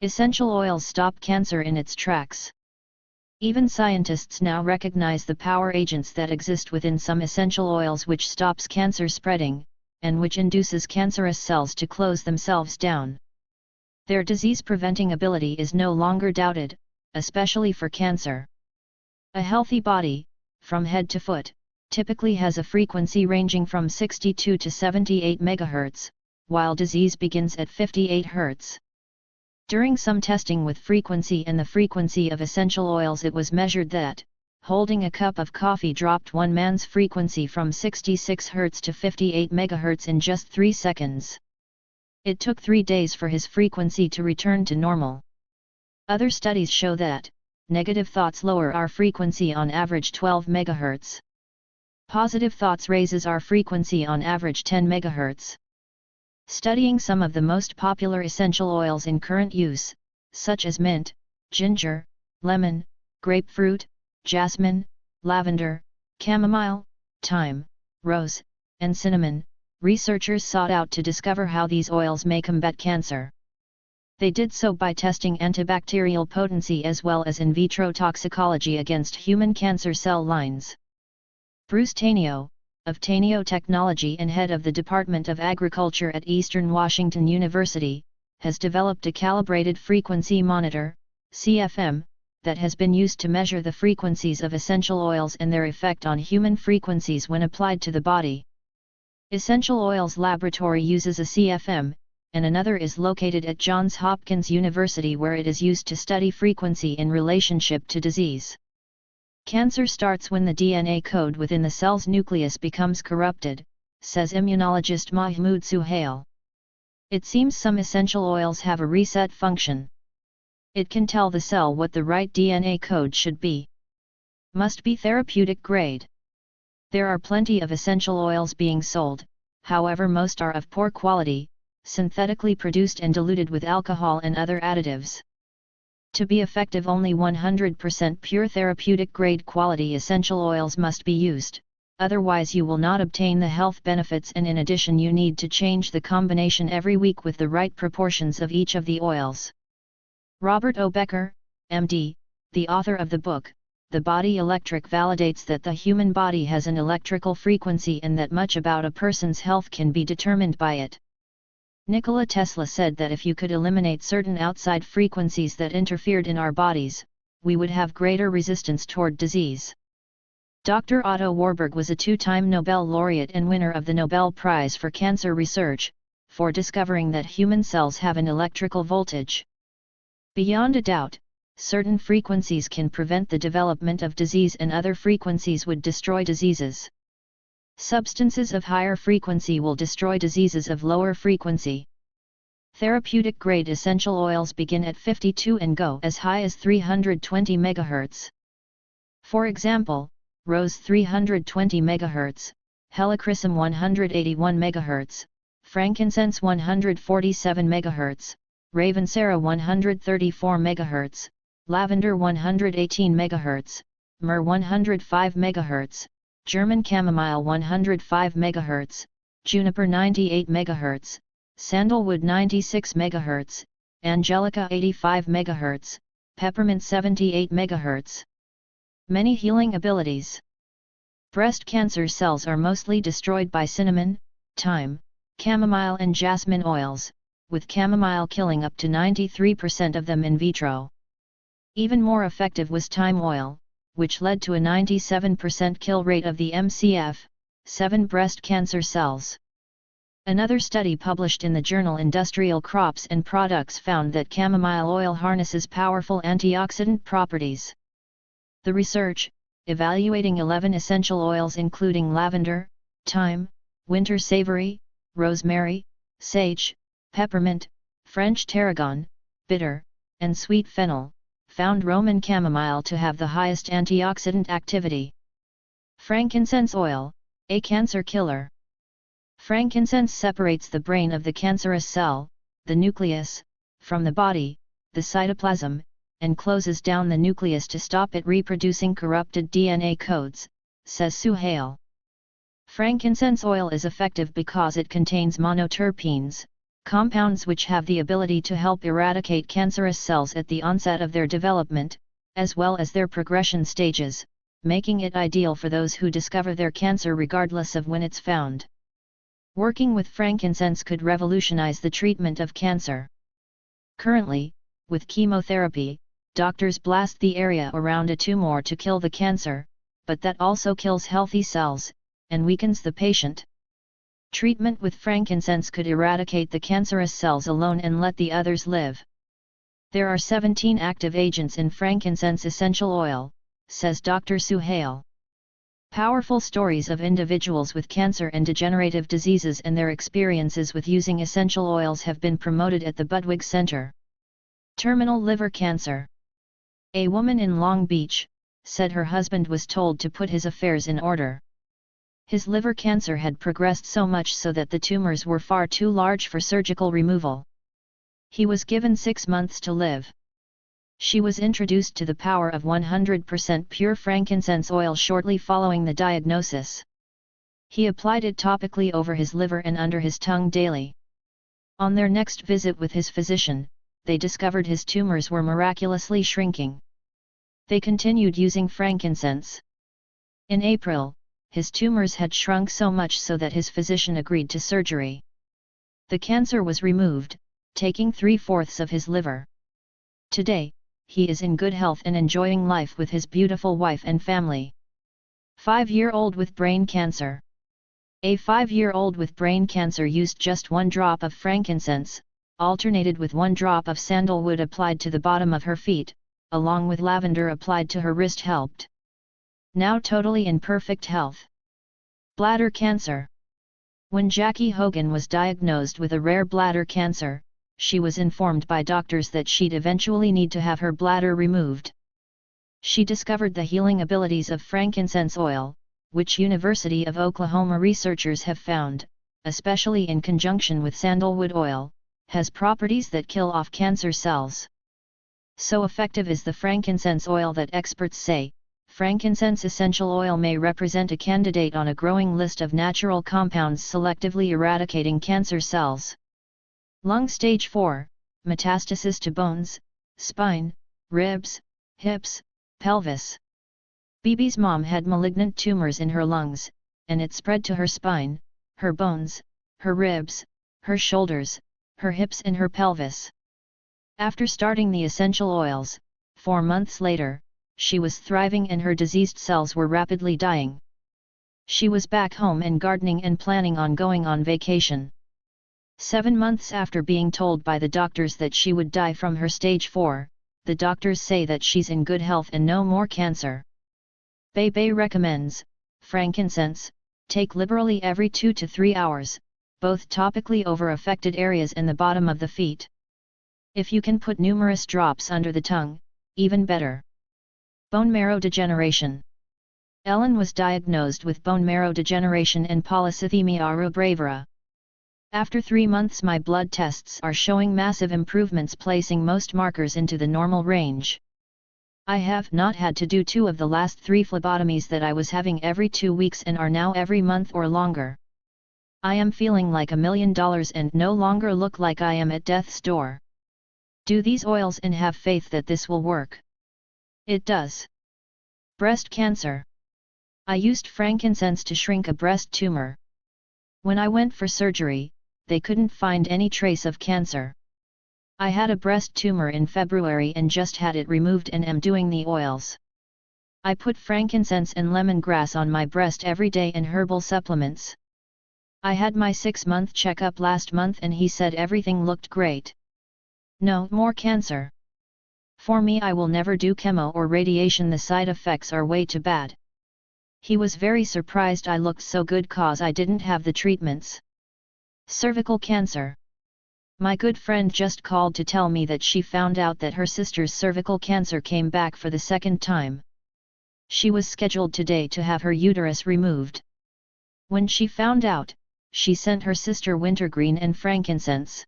Essential oils stop cancer in its tracks. Even scientists now recognize the power agents that exist within some essential oils which stops cancer spreading, and which induces cancerous cells to close themselves down. Their disease-preventing ability is no longer doubted, especially for cancer. A healthy body, from head to foot, typically has a frequency ranging from 62 to 78 MHz, while disease begins at 58 Hz. During some testing with frequency and the frequency of essential oils, it was measured that, holding a cup of coffee dropped one man's frequency from 66 Hz to 58 MHz in just 3 seconds. It took 3 days for his frequency to return to normal. Other studies show that, negative thoughts lower our frequency on average 12 MHz. Positive thoughts raises our frequency on average 10 MHz. Studying some of the most popular essential oils in current use, such as mint, ginger, lemon, grapefruit, jasmine, lavender, chamomile, thyme, rose, and cinnamon, researchers sought out to discover how these oils may combat cancer. They did so by testing antibacterial potency as well as in vitro toxicology against human cancer cell lines. Bruce Tainio, of Tainio Technology and head of the Department of Agriculture at Eastern Washington University, has developed a calibrated frequency monitor, CFM, that has been used to measure the frequencies of essential oils and their effect on human frequencies when applied to the body. Essential Oils Laboratory uses a CFM, and another is located at Johns Hopkins University where it is used to study frequency in relationship to disease. Cancer starts when the DNA code within the cell's nucleus becomes corrupted, says immunologist Mahmoud Suhail. It seems some essential oils have a reset function. It can tell the cell what the right DNA code should be. Must be therapeutic grade. There are plenty of essential oils being sold, however most are of poor quality, synthetically produced and diluted with alcohol and other additives. To be effective, only 100% pure therapeutic grade quality essential oils must be used, otherwise you will not obtain the health benefits, and in addition you need to change the combination every week with the right proportions of each of the oils. Robert O. Becker, MD, the author of the book, The Body Electric, validates that the human body has an electrical frequency and that much about a person's health can be determined by it. Nikola Tesla said that if you could eliminate certain outside frequencies that interfered in our bodies, we would have greater resistance toward disease. Dr. Otto Warburg was a 2-time Nobel laureate and winner of the Nobel Prize for Cancer Research, for discovering that human cells have an electrical voltage. Beyond a doubt, certain frequencies can prevent the development of disease and other frequencies would destroy diseases. Substances of higher frequency will destroy diseases of lower frequency. Therapeutic grade essential oils begin at 52 and go as high as 320 MHz. For example, rose 320 MHz, helichrysum 181 MHz, frankincense 147 MHz, ravensara 134 MHz, lavender 118 MHz, myrrh 105 MHz, German chamomile 105 MHz, juniper 98 MHz, sandalwood 96 MHz, angelica 85 MHz, peppermint 78 MHz. Many healing abilities. Breast cancer cells are mostly destroyed by cinnamon, thyme, chamomile and jasmine oils, with chamomile killing up to 93% of them in vitro. Even more effective was thyme oil, which led to a 97% kill rate of the MCF7 breast cancer cells. Another study published in the journal Industrial Crops and Products found that chamomile oil harnesses powerful antioxidant properties. The research, evaluating 11 essential oils including lavender, thyme, winter savory, rosemary, sage, peppermint, French tarragon, bitter, and sweet fennel, found Roman chamomile to have the highest antioxidant activity. Frankincense oil, a cancer killer. Frankincense separates the brain of the cancerous cell, the nucleus, from the body, the cytoplasm, and closes down the nucleus to stop it reproducing corrupted DNA codes, says Suhail. Frankincense oil is effective because it contains monoterpenes, compounds which have the ability to help eradicate cancerous cells at the onset of their development, as well as their progression stages, making it ideal for those who discover their cancer regardless of when it's found. Working with frankincense could revolutionize the treatment of cancer. Currently, with chemotherapy, doctors blast the area around a tumor to kill the cancer, but that also kills healthy cells, and weakens the patient. Treatment with frankincense could eradicate the cancerous cells alone and let the others live. There are 17 active agents in frankincense essential oil, says Dr. Suhail. Powerful stories of individuals with cancer and degenerative diseases and their experiences with using essential oils have been promoted at the Budwig Center. Terminal liver cancer. A woman in Long Beach said her husband was told to put his affairs in order. His liver cancer had progressed so much so that the tumors were far too large for surgical removal. He was given 6 months to live. She was introduced to the power of 100% pure frankincense oil shortly following the diagnosis. He applied it topically over his liver and under his tongue daily. On their next visit with his physician, they discovered his tumors were miraculously shrinking. They continued using frankincense. In April, his tumors had shrunk so much so that his physician agreed to surgery. The cancer was removed, taking 3/4 of his liver. Today, he is in good health and enjoying life with his beautiful wife and family. 5-year-old with brain cancer. A 5-year-old with brain cancer used just 1 drop of frankincense, alternated with 1 drop of sandalwood applied to the bottom of her feet, along with lavender applied to her wrist helped. Now totally in perfect health. Bladder cancer. When Jackie Hogan was diagnosed with a rare bladder cancer, she was informed by doctors that she'd eventually need to have her bladder removed. She discovered the healing abilities of frankincense oil, which University of Oklahoma researchers have found, especially in conjunction with sandalwood oil, has properties that kill off cancer cells. So effective is the frankincense oil that experts say, frankincense essential oil may represent a candidate on a growing list of natural compounds selectively eradicating cancer cells. Lung stage 4, metastasis to bones, spine, ribs, hips, pelvis. Bibi's mom had malignant tumors in her lungs, and it spread to her spine, her bones, her ribs, her shoulders, her hips and her pelvis. After starting the essential oils, 4 months later, she was thriving and her diseased cells were rapidly dying. She was back home and gardening and planning on going on vacation. 7 months after being told by the doctors that she would die from her stage 4, the doctors say that she's in good health and no more cancer. Bebe recommends, frankincense, take liberally every 2 to 3 hours, both topically over affected areas and the bottom of the feet. If you can put numerous drops under the tongue, even better. Bone marrow degeneration. Ellen was diagnosed with bone marrow degeneration and polycythemia rubravera. After 3 months my blood tests are showing massive improvements, placing most markers into the normal range. I have not had to do 2 of the last 3 phlebotomies that I was having every 2 weeks and are now every month or longer. I am feeling like $1 million and no longer look like I am at death's door. Do these oils and have faith that this will work. It does. Breast cancer. I used frankincense to shrink a breast tumor. When I went for surgery, they couldn't find any trace of cancer. I had a breast tumor in February and just had it removed and am doing the oils. I put frankincense and lemongrass on my breast every day and herbal supplements. I had my 6-month checkup last month and he said everything looked great. No more cancer. For me, I will never do chemo or radiation, the side effects are way too bad. He was very surprised I looked so good cause I didn't have the treatments. Cervical cancer. My good friend just called to tell me that she found out that her sister's cervical cancer came back for the 2nd time. She was scheduled today to have her uterus removed. When she found out, she sent her sister wintergreen and frankincense.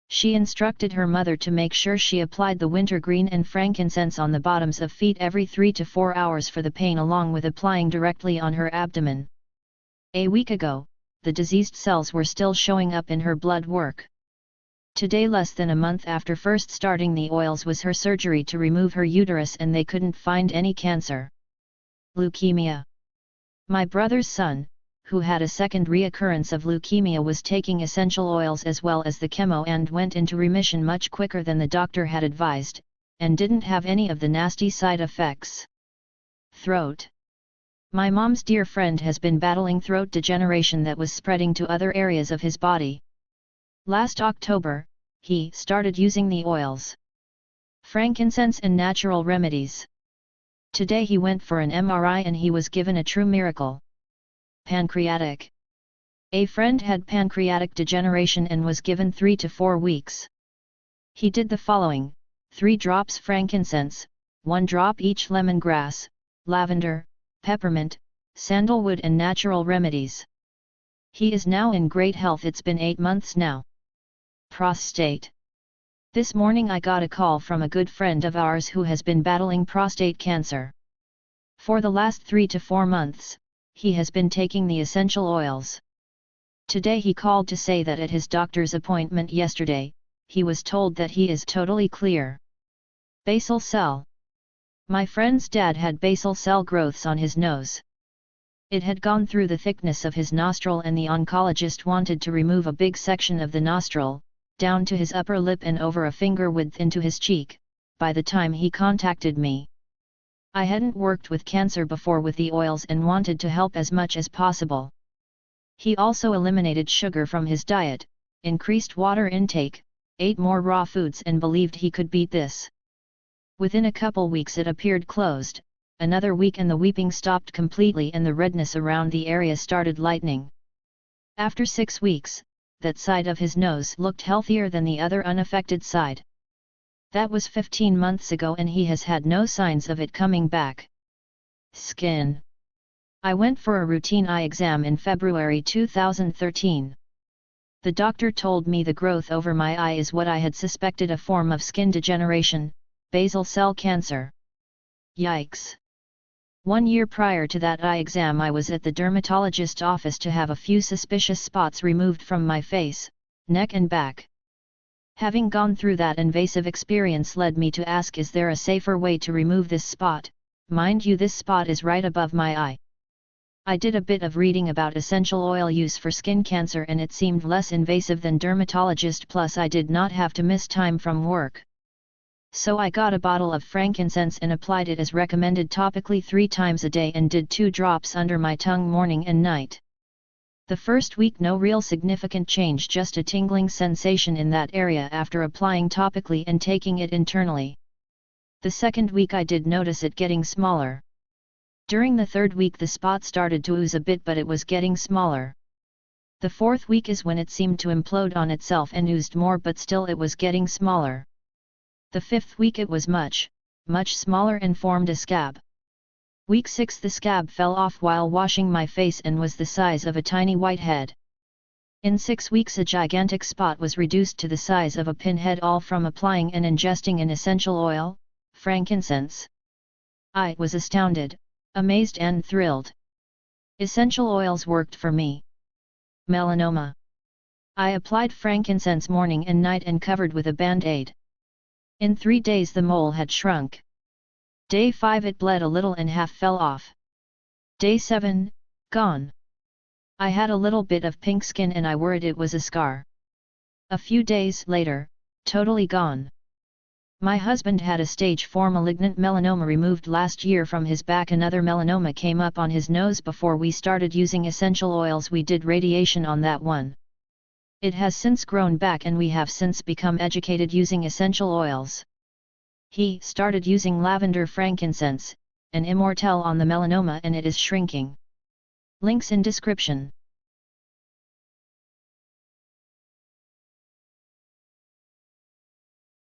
She instructed her mother to make sure she applied the wintergreen and frankincense on the bottoms of feet every 3 to 4 hours for the pain, along with applying directly on her abdomen. A week ago, the diseased cells were still showing up in her blood work. Today, less than a month after first starting the oils, was her surgery to remove her uterus and they couldn't find any cancer. Leukemia. My brother's son, who had a second reoccurrence of leukemia, was taking essential oils as well as the chemo and went into remission much quicker than the doctor had advised, and didn't have any of the nasty side effects. Throat. My mom's dear friend has been battling throat degeneration that was spreading to other areas of his body. Last October, he started using the oils, frankincense and natural remedies. Today he went for an MRI and he was given a true miracle. Pancreatic. A friend had pancreatic degeneration and was given 3 to 4 weeks. He did the following: 3 drops frankincense, 1 drop each lemongrass, lavender, peppermint, sandalwood and natural remedies. He is now in great health. It's been 8 months now. Prostate. This morning I got a call from a good friend of ours who has been battling prostate cancer. For the last 3 to 4 months, he has been taking the essential oils. Today he called to say that at his doctor's appointment yesterday, he was told that he is totally clear. Basal cell. My friend's dad had basal cell growths on his nose. It had gone through the thickness of his nostril and the oncologist wanted to remove a big section of the nostril, down to his upper lip and over a finger width into his cheek, by the time he contacted me. I hadn't worked with cancer before with the oils and wanted to help as much as possible. He also eliminated sugar from his diet, increased water intake, ate more raw foods and believed he could beat this. Within a couple weeks it appeared closed, another week and the weeping stopped completely and the redness around the area started lightening. After 6 weeks, that side of his nose looked healthier than the other unaffected side. That was 15 months ago and he has had no signs of it coming back. Skin. I went for a routine eye exam in February 2013. The doctor told me the growth over my eye is what I had suspected, a form of skin degeneration, basal cell cancer. Yikes! 1 year prior to that eye exam I was at the dermatologist's office to have a few suspicious spots removed from my face, neck and back. Having gone through that invasive experience led me to ask, is there a safer way to remove this spot? Mind you, this spot is right above my eye. I did a bit of reading about essential oil use for skin cancer and it seemed less invasive than dermatologist, plus I did not have to miss time from work. So I got a bottle of frankincense and applied it as recommended topically 3 times a day and did 2 drops under my tongue morning and night. The first week no real significant change, just a tingling sensation in that area after applying topically and taking it internally. The second week I did notice it getting smaller. During the third week the spot started to ooze a bit but it was getting smaller. The fourth week is when it seemed to implode on itself and oozed more but still it was getting smaller. The fifth week it was much smaller and formed a scab. Week 6 the scab fell off while washing my face and was the size of a tiny whitehead. In 6 weeks a gigantic spot was reduced to the size of a pinhead, all from applying and ingesting an essential oil, frankincense. I was astounded, amazed and thrilled. Essential oils worked for me. Melanoma. I applied frankincense morning and night and covered with a band-aid. In 3 days the mole had shrunk. Day 5 it bled a little and half fell off. Day 7, gone. I had a little bit of pink skin and I worried it was a scar. A few days later, totally gone. My husband had a stage 4 malignant melanoma removed last year from his back. Another melanoma came up on his nose. Before we started using essential oils we did radiation on that one. It has since grown back and we have since become educated using essential oils. He started using lavender frankincense, an immortelle on the melanoma, and it is shrinking. Links in description.